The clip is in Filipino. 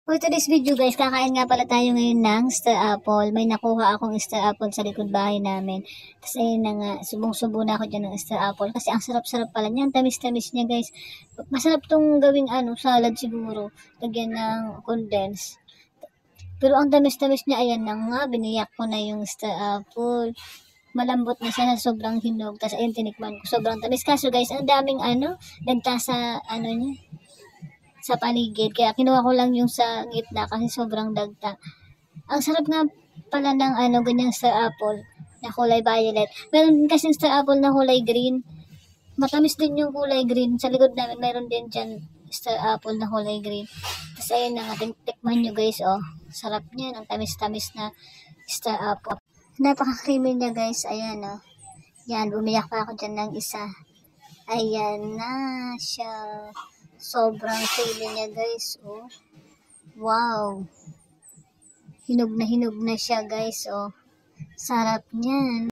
For today's video guys, kakain nga pala tayo ngayon ng star apple. May nakuha akong star apple sa likod bahay namin. Tapos ayun na nga, subong-subo na ako dyan ng star apple. Kasi ang sarap-sarap pala niyan, tamis-tamis niya guys. Masarap tong gawing salad siguro. Lagyan ng condense. Pero ang tamis-tamis niya, ayan na nga, biniyak ko na yung star apple. Malambot na siya na sobrang hinog. Tapos ayun, tinikman ko. Sobrang tamis. Kaso guys, ang daming dagta sa niya, sa paligid. Kaya kinuha ko lang yung sa gitna kasi sobrang dagta. Ang sarap nga pala ng ganyang star apple na kulay violet. Meron din kasing star apple na kulay green. Matamis din yung kulay green. Sa likod namin meron din dyan star apple na kulay green. Tapos ayun na nga, tikman nyo guys, oh. Sarap niya, ang tamis-tamis na star apple. Napaka-creamy niya guys, ayan oh. Yan, bumiyak pa ako dyan ng isa. Ayan na siya. Sobrang creamy niya guys, oh. Wow. Hinog na siya guys, oh. Sarap niyan.